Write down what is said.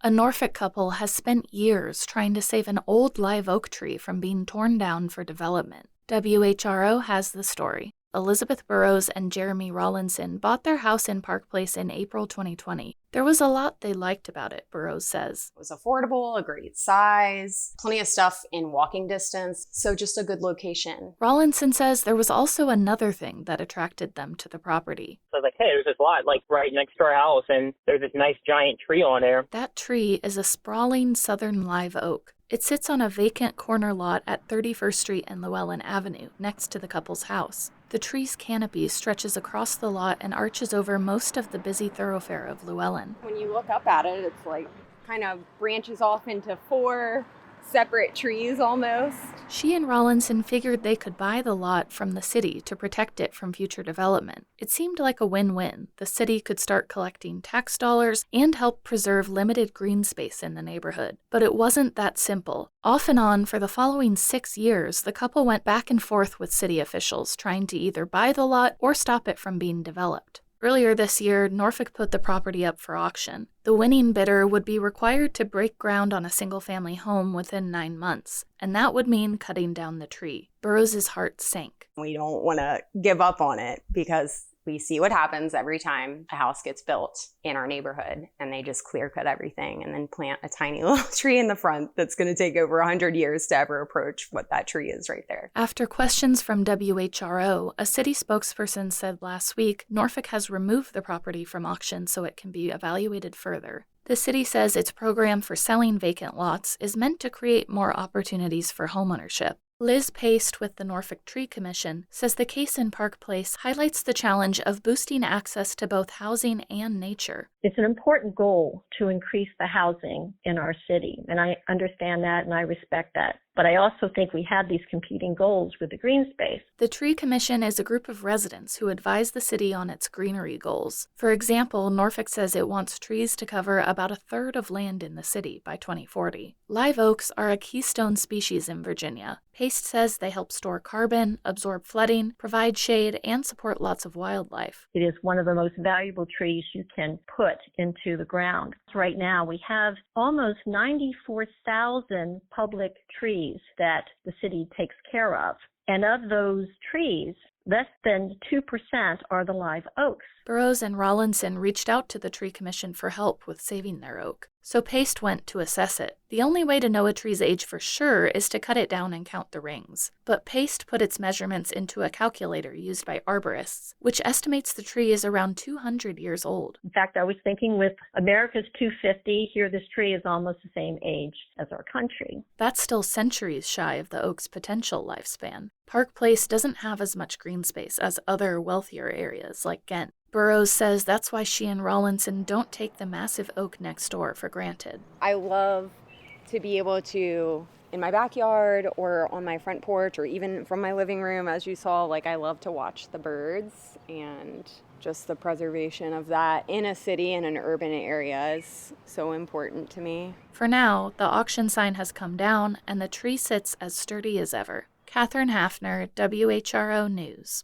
A Norfolk couple has spent years trying to save an old live oak tree from being torn down for development. WHRO has the story. Elizabeth Burrows and Jeremy Rawlinson bought their house in Park Place in April 2020. There was a lot they liked about it, Burrows says. It was affordable, a great size, plenty of stuff in walking distance, so just a good location. Rawlinson says there was also another thing that attracted them to the property. So I was like, hey, there's this lot like right next to our house, and there's this nice giant tree on there. That tree is a sprawling southern live oak. It sits on a vacant corner lot at 31st Street and Llewellyn Avenue, next to the couple's house. The tree's canopy stretches across the lot and arches over most of the busy thoroughfare of Llewellyn. When you look up at it, it's like kind of branches off into 4 separate trees almost. She and Rawlinson figured they could buy the lot from the city to protect it from future development. It seemed like a win-win. The city could start collecting tax dollars and help preserve limited green space in the neighborhood. But it wasn't that simple. Off and on, for the following 6 years, the couple went back and forth with city officials, trying to either buy the lot or stop it from being developed. Earlier this year, Norfolk put the property up for auction. The winning bidder would be required to break ground on a single-family home within 9 months, and that would mean cutting down the tree. Burrows' heart sank. We don't want to give up on it because we see what happens every time a house gets built in our neighborhood, and they just clear cut everything and then plant a tiny little tree in the front that's going to take over 100 years to ever approach what that tree is right there. After questions from WHRO, a city spokesperson said last week Norfolk has removed the property from auction so it can be evaluated further. The city says its program for selling vacant lots is meant to create more opportunities for homeownership. Liz Paste with the Norfolk Tree Commission says the case in Park Place highlights the challenge of boosting access to both housing and nature. It's an important goal to increase the housing in our city, and I understand that and I respect that. But I also think we have these competing goals with the green space. The Tree Commission is a group of residents who advise the city on its greenery goals. For example, Norfolk says it wants trees to cover about a third of land in the city by 2040. Live oaks are a keystone species in Virginia. Paste says they help store carbon, absorb flooding, provide shade, and support lots of wildlife. It is one of the most valuable trees you can put into the ground. Right now, we have almost 94,000 public trees that the city takes care of. And of those trees, less than 2% are the live oaks. Burrows and Rawlinson reached out to the Tree Commission for help with saving their oak, so Paste went to assess it. The only way to know a tree's age for sure is to cut it down and count the rings. But Paste put its measurements into a calculator used by arborists, which estimates the tree is around 200 years old. In fact, I was thinking with America's 250, here this tree is almost the same age as our country. That's still centuries shy of the oak's potential lifespan. Park Place doesn't have as much green space as other wealthier areas like Ghent. Burrows says that's why she and Rawlinson don't take the massive oak next door for granted. I love to be able to, in my backyard or on my front porch or even from my living room, as you saw, I love to watch the birds, and just the preservation of that in a city, in an urban area, is so important to me. For now, the auction sign has come down and the tree sits as sturdy as ever. Catherine Hafner, WHRO News.